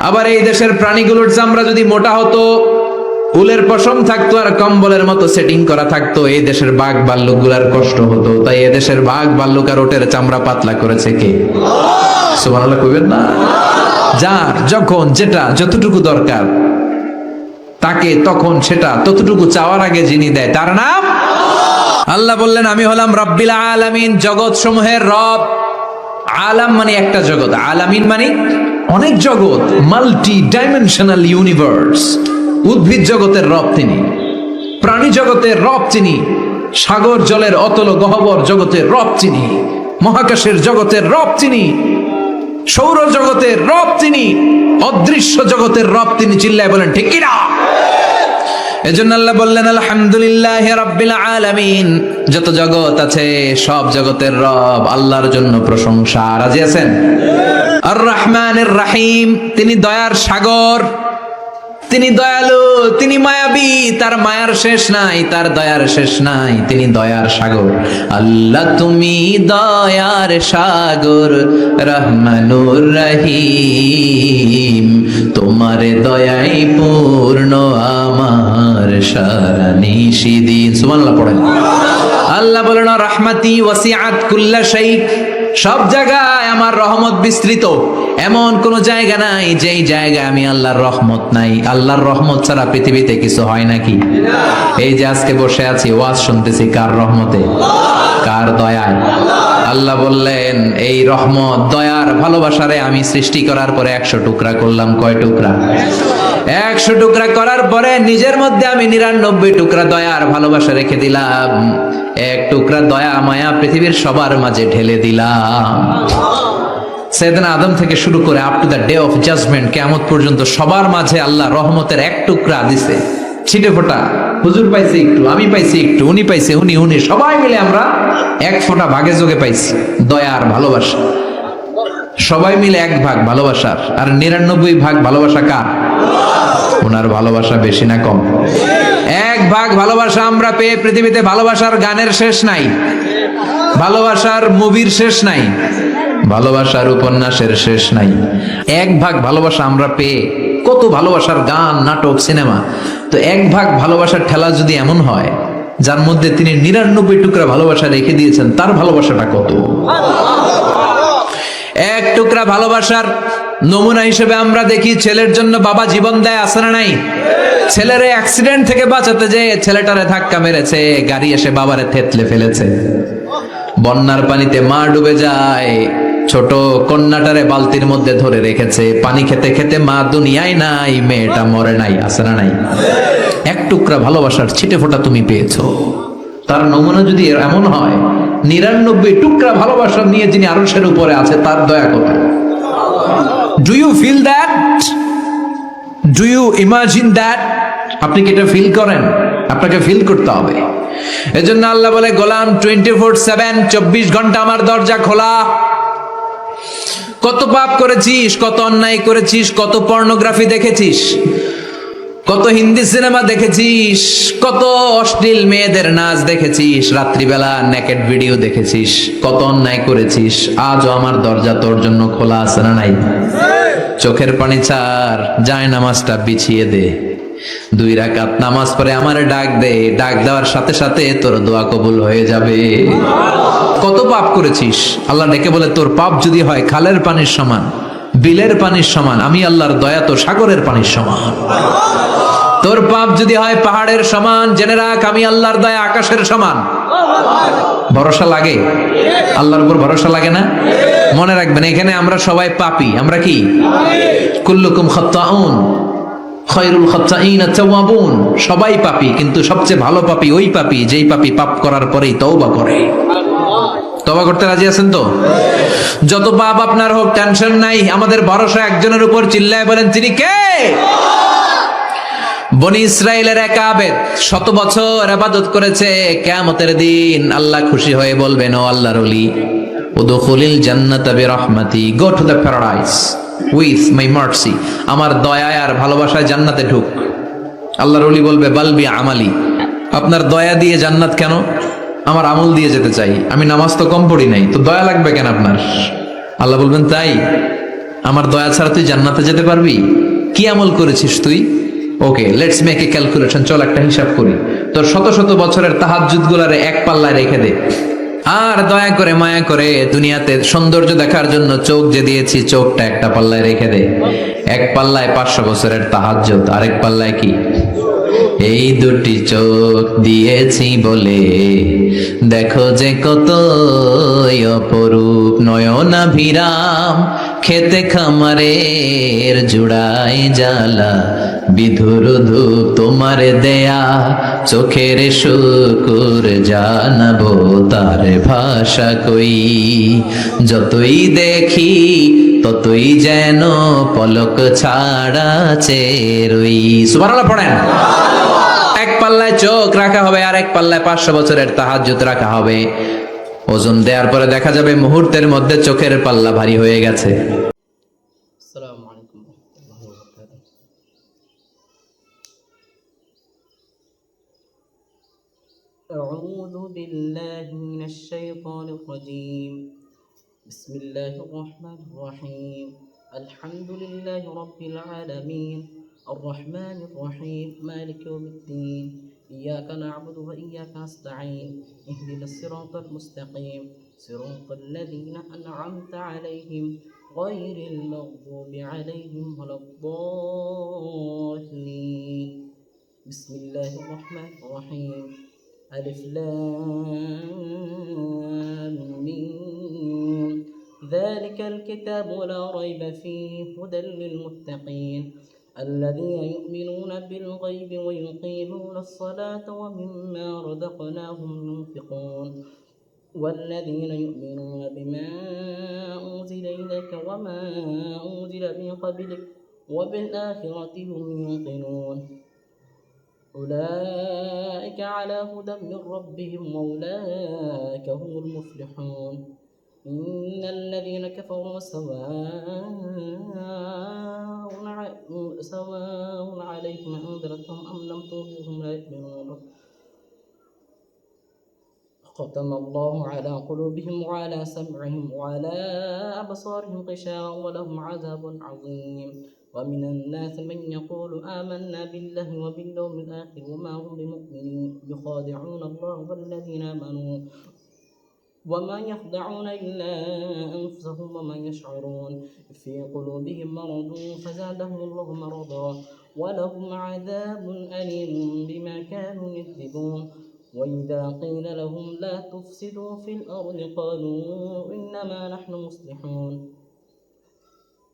আবার এই দেশের প্রাণীগুলোর চামড়া যদি মোটা হতো, উলের পশম থাকতো আর কম্বলের মতো সেটিং করা থাকতো, এই দেশের বাঘ ভাল্লুক গুলার কষ্ট হতো। তাই এদেশের বাঘ ভাল্লুক আর ওটের চামড়া পাতলা করেছে কে? সুবহানাল্লাহ কইবেন না? যার যখন যেটা যতটুকু দরকার তাকে তখন সেটা ততটুকু চাওয়ার আগে যিনি দেয় তার নাম আল্লাহ। বললেন আমি হলাম রব্বিল আলামিন, জগৎ সমূহের রব। আলাম মানে একটা জগৎ, আলামিন মানে অনেক জগৎ, মাল্টি ডাইমেনশনাল ইউনিভার্স। উদ্ভিদ জগতের রব তিনি, প্রাণী জগতের রব তিনি, সাগর জলের অতল গহ্বর জগতের রব তিনি, মহাকাশের জগতের রব তিনি, সৌর জগতের রব তিনি, অদৃশ্য জগতের রব তিনি। চিল্লায় বলেন ঠিক কিনা? এজন্য আল্লাহ বললেন আলহামদুলিল্লাহ রাব্বিল আলামিন, যত জগৎ আছে সব জগতের রব আল্লাহর জন্য প্রশংসা। রাজি আছেন? আর রহমানির রহিম, তিনি দয়ার সাগর, তিনি দয়ালু, তিনি মায়াবী, তার মায়ার শেষ নাই, তার দয়ার শেষ নাই, তিনি দয়ার সাগর। আল্লাহ তুমি দয়ার সাগর, রহমানুর রহিম, তোমার দয়াই পূর্ণ আমার সারা নিশিদিন। সুবহানাল্লাহ পড়েন। আল্লাহ বলেন রাহমাতি ওয়াসিআত কুল্লা শাই, সব জায়গায় আমার রহমত বিস্তৃত, এমন কোন জায়গা নাই যেই জায়গায় আমি আল্লাহর রহমত নাই। আল্লাহর রহমত ছাড়া পৃথিবীতে কিছু হয় নাকি? এই যে আজকে বসে আছি ওয়াজ শুনতেছি, কার রহমতে? কার দয়ায়? আল্লাহ বললেন এই রহমত, দয়ার, ভালোবাসারে আমি সৃষ্টি করার পরে 100 টুকরা করলাম। কয় টুকরা? 100 টুকরা করার পরে নিজের মধ্যে আমি 99 টুকরা দয়ার ভালোবাসা রেখে দিলাম। 1 টুকরা দয়া মায়া পৃথিবীর সবার মাঝে ঢেলে দিলাম। সাইয়েদনা আদম থেকে শুরু করে up to the day of judgment, কিয়ামত পর্যন্ত সবার মাঝে আল্লাহ রহমতের 1 টুকরা দিছে, ছিটে ফোঁটা। হুজুর পাইছে একটু, আমি পাইছি একটু, উনি পাইছে, উনি, সবাই মিলে আমরা 1 ফোঁটা ভাগে যোগে পাইছি দয়ার ভালোবাসা। সবাই মিলে 1 ভাগ ভালোবাসার, আর 99 ভাগ ভালোবাসা কার? ওনার ভালোবাসা বেশি না কম? 1 ভাগ ভালোবাসা আমরা পেয়ে পৃথিবীতে ভালোবাসার গানের শেষ নাই, ভালোবাসার মুভির শেষ নাই, ভালোবাসার উপন্যাসের শেষ নাই। 1 ভাগ ভালোবাসা আমরা পেয়ে কত ভালোবাসার গান, নাটক, সিনেমা। তো 1 ভাগ ভালোবাসার ঠেলা যদি এমন হয় যার মধ্যে তিনি 99 টুকরা ভালোবাসা রেখে দিয়েছেন, তার ভালোবাসাটা কত? 1 টুকরা ভালোবাসার নমুনা হিসেবে আমরা দেখি ছেলের জন্য বাবা জীবন দেয়, আছে না নাই? ছেলের অ্যাক্সিডেন্ট থেকে বাঁচাতে যে ছেলেটারে ধাক্কা মেরেছে, গাড়ি এসে বাবারে থেতলে ফেলেছে। বন্যার পানিতে মা ডুবে যায়, ছোট কন্যাটারে বালতির মধ্যে ধরে রেখেছে, পানি খেতে খেতে মা দুনিয়ায় নাই, মেয়েটা মরে নাই, আছে না নাই? এক টুকরা ভালোবাসার ছিটে ফোঁটা তুমি পেয়েছো। তার নমুনা যদি এমন হয়, 99 টুকরা ভালোবাসা নিয়ে যিনি আরশের উপরে আছে, তার দয়া কোথায়? Do you feel that? Do you imagine that? আপনি কি এটা ফিল করেন? আপনাকে ফিল করতে হবে। এজন্য আল্লাহ বলে, গোলাম 24/7, 24 ঘন্টা আমার দরজা খোলা। কত পাপ করেছিস, কত অন্যায় করেছিস, কত পর্নোগ্রাফি দেখেছিস, কত হিন্দি সিনেমা দেখেছিস, কত অশ্লীল মেয়েদের নাচ দেখেছিস, রাত্রিবেলা নেকেড ভিডিও দেখেছিস, কত অন্যায় করেছিস, আজও আমার দরজা তোর জন্য খোলা আছে না নাই? চোখের পানি ছাড়, যায় নামাজটা বিছিয়ে দে, 2 রাকাত নামাজ পড়ে আমারে ডাক দে, ডাক দেওয়ার সাথে সাথে তোর দোয়া কবুল হয়ে যাবে। কত পাপ করেছিস, আল্লাহ ডেকে বলে, তোর পাপ যদি হয় খালের পানির সমান, বিলের পানির সমান, আমি আল্লাহর দয়া তো সাগরের পানির সমান। তোর পাপ যদি হয় পাহাড়ের সমান, জেনে রাখ আমি আল্লাহর দয়া আকাশের সমান। ভরসা লাগে? আল্লাহর উপর ভরসা লাগে না? মনে রাখবেন, এখানে আমরা সবাই পাপী। আমরা কি? কুল্লুকুম খাত্তাউন খায়রুল খাত্তাইন আত-তাওয়াবুন। সবাই পাপী, কিন্তু সবচেয়ে ভালো পাপী ওই পাপী যেই পাপী পাপ করার পরেই তওবা করে। তওবা করতে রাজি আছেন তো? যত পাপ আপনার হোক, টেনশন নাই, আমাদের ভরসা একজনের উপর। চিল্লায় বলেন, তিনি কে? বনি ইসরাইলের এক আবেদ 100 বছর ইবাদত করেছে। কিয়ামতের দিন আল্লাহ খুশি হয়ে বলবেন, ও আল্লাহর ওলি, উদখুলিল জান্নাতা বিরহমাতি, go to the paradise with my mercy. আমার দয়া আর ভালোবাসায় জান্নাতে ঢুক। আল্লাহর ওলি বলবে, বালবি আমালি, আপনার দয়া দিয়ে জান্নাত কেন? আমার আমল দিয়ে যেতে চাই, আমি নামাজ তো কম পড়ি নাই, তো দয়া লাগবে কেন আপনার? আল্লাহ বলবেন, তাই? আমার দয়া ছাড়া তুই জান্নাতে যেতে পারবি? কি আমল করেছিস তুই? ওকে, লেটস মেক এ ক্যালকুলেশন, চল একটা হিসাব করি। তোর শত শত বছরের তাহাজ্জুদ গুলারে এক পাল্লায় রেখে দে, আর দয়া করে মায়া করে দুনিয়াতে সৌন্দর্য দেখার জন্য চোখ যে দিয়েছি, চোখটা একটা পাল্লায় রেখে দে। এক পাল্লায় 500 বছরের তাহাজ্জুদ, আরেক পাল্লায় কি? এই দুটি চোখ দিয়েছি বলে দেখো যে কত অপরূপ, নয়নাভিরাম খেতে খামারের জুড়াই জ্বালা, বিধুর ধূপ তোমার দেয়া চোখের শুকুর, জানাবো তার ভাষা কই। যতই দেখি ততই যেন পলক ছাড়া চেরই। সুবহানাল্লাহ পড়েন। এক পাল্লায় চোখ রাখা হবে, আর এক পাল্লায় 500 বছরের তাহাজ্জুদ রাখা হবে। ওজন দেওয়ার পরে দেখা যাবে মুহূর্তের মধ্যে চোখের পাল্লা ভারী হয়ে গেছে। আসসালামু আলাইকুম ওয়া রাহমাতুল্লাহি ওয়া বারাকাতুহু। أعوذ بالله من الشيطان الرجيم. بسم الله الرحمن الرحيم. الحمد لله رب العالمين الرحمن الرحيم مالك يوم الدين. إياك نعبد وإياك نستعين. اهدنا الصراط المستقيم صراط الذين أنعمت عليهم غير المغضوب عليهم ولا الضالين. بسم الله الرحمن الرحيم. ألف لام ميم. ذلك الكتاب لا ريب فيه هدى للمتقين الذين يؤمنون بالغيب ويقيمون الصلاة ومما رزقناهم ينفقون والذين يؤمنون بما أنزل إليك وما أنزل من قبلك وبالآخرة هم يوقنون أولئك على هدى من ربهم وأولئك هم المفلحون. إن الذين كفروا سواء عليهم أنذرتهم أم لم تنذرهم لا يؤمنون. ختم الله على قلوبهم وعلى سمعهم وعلى أبصارهم غشاوة ولهم عذاب عظيم. ومن الناس من يقول آمنا بالله وباليوم الآخر وما هم بمؤمنين يخادعون الله والذين آمنوا وما يخدعون إلا أنفسهم وما يشعرون في قلوبهم مرض فزادهم الله مرضا ولهم عذاب أليم بما كانوا يكذبون وإذا قيل لهم لا تفسدوا في الأرض قالوا إنما نحن مصلحون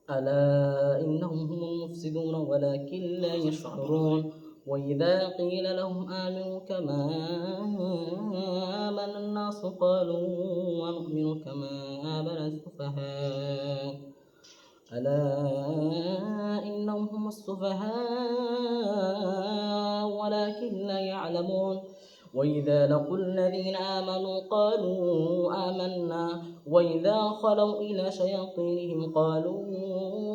ألا إنهم هم المفسدون ولكن لا يشعرون وإذا قيل لهم آمنوا كما آمن الناس قالوا ونؤمن كما آمن السفهاء ألا إنهم هم السفهاء ولكن لا يعلمون وإذا لقوا الذين آمنوا قالوا آمنا وإذا خلوا إلى شياطينهم قالوا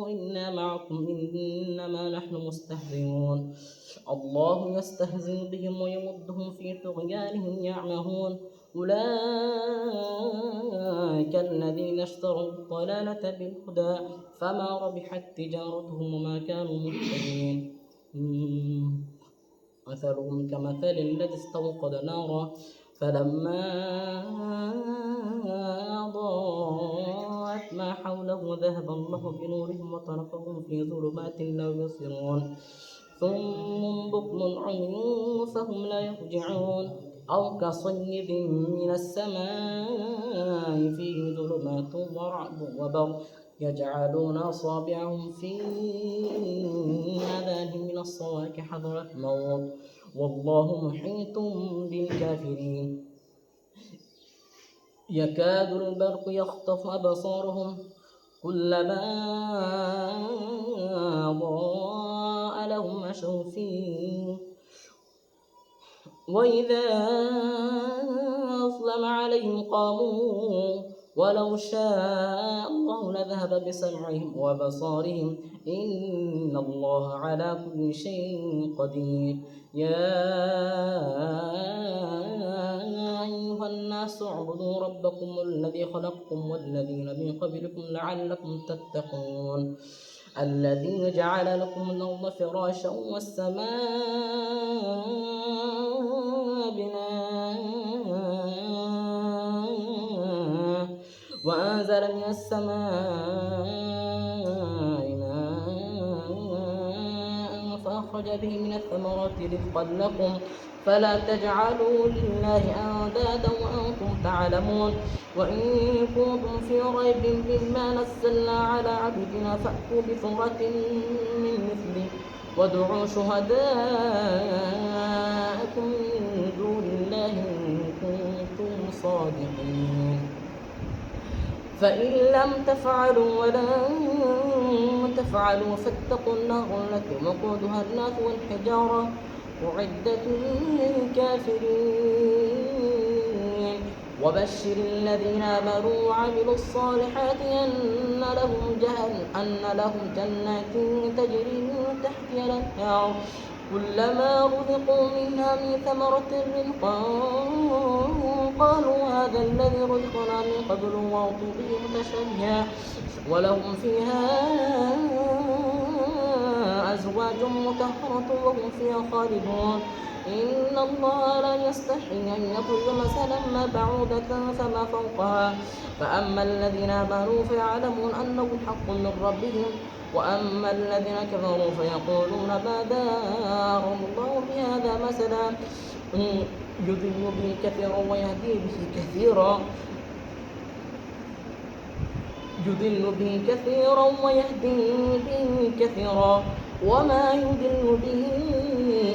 إنا معكم إنما نحن مستهزئون الله يستهزئ بهم ويمدهم في طغيانهم يعمهون أولئك الذين اشتروا الضلالة بالهدى فما ربحت تجارتهم وما كانوا مهتدين مثلهم كمثل الذي استوقد نارا فلما أضاءت ما حوله ذهب الله بنورهم وتركهم في ظلمات لا يبصرون ثم بكم عمي فهم لا يرجعون أو كصيب من السماء فيه ظلمات ورعد وبرق يجعلون أصابعهم في آذانهم من الصواعق حذر الموت والله محيط بالكافرين يكاد البرق يخطف أبصارهم كلما أضاء لهم مشوا فيه وإذا أظلم عليهم قاموا ولو شاء الله لذهب بسمعهم وبصارهم إن الله على كل شيء قدير يا أيها الناس اعبدوا ربكم الذي خلقكم والذين من قبلكم لعلكم تتقون الذي جعل لكم الأرض فراشا والسماء بناء وأنزل من السماء ماء فأخرج به من الثمرات رزقا لكم فلا تجعلوا لله أندادا وأنتم تعلمون وإن كنتم في ريب مما نزلنا على عبدنا فأتوا بسورة من مثله وادعوا شهداءكم من دون الله إن كنتم صادقين فإن لم تفعلوا ولن تفعلوا فاتقوا النار التي وقودها الناس والحجارة أعدت للكافرين وبشر الذين آمنوا وعملوا الصالحات أن لهم جنات تجري من تحتها الأنهار كلما رزقوا منها من ثمرة رزقا قالوا هذا الذي رزقنا من قبل وأوتوا به متشابها ولهم فيها أزواج مطهرة وهم فيها خالدون إن الله لا يستحي أن يضرب مثلا ما بعوضة فما فوقها فأما الذين آمنوا فيعلمون أنه الحق من ربهم وأما الذين كفروا فيقولون ماذا أراد الله بهذا مثلا يضل به كثيرا ويهدي به كثيرا يضل به كثيرا ويهدي به كثيرا وما يضل به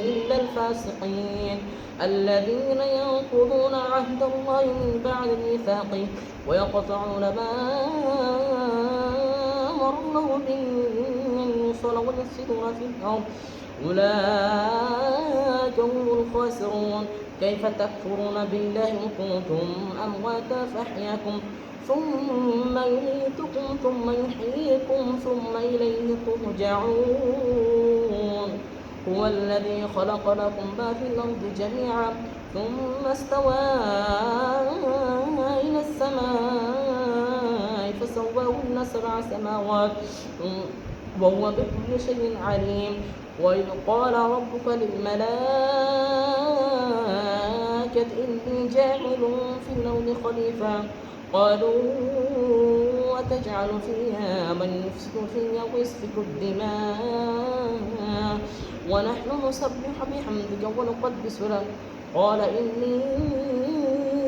إلا الفاسقين الذين ينقضون عهد الله من بعد ميثاقه ويقطعون ما أمر الله به أن يوصل ويفسدون في الأرض أولئك هم الخاسرون كيف تكفرون بالله وكنتم أمواتا فأحياكم ثم يميتكم ثم يحييكم ثم إليه ترجعون هو الذي خلق لكم ما في الأرض جميعا ثم استوى إلى السماء فسواهن 7 سماوات وهو بكل شيء عليم وإذ قال ربك للملائكة إني جاعل في الأرض لي خليفة قالوا وتجعل فيها من يفسد فيها ويسفك الدماء ونحن نسبح بحمدك ونقدس لك قال إني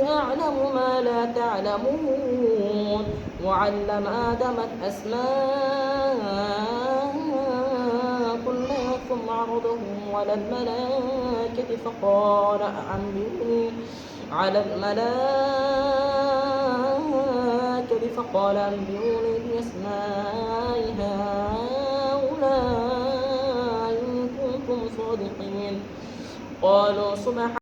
أعلم ما لا تعلمون وعلم آدم الأسماء كلها ثم عرضهم على الملائكة فقال أنبئوني بأسماء هؤلاء إن كنتم صادقين قالوا سبحانك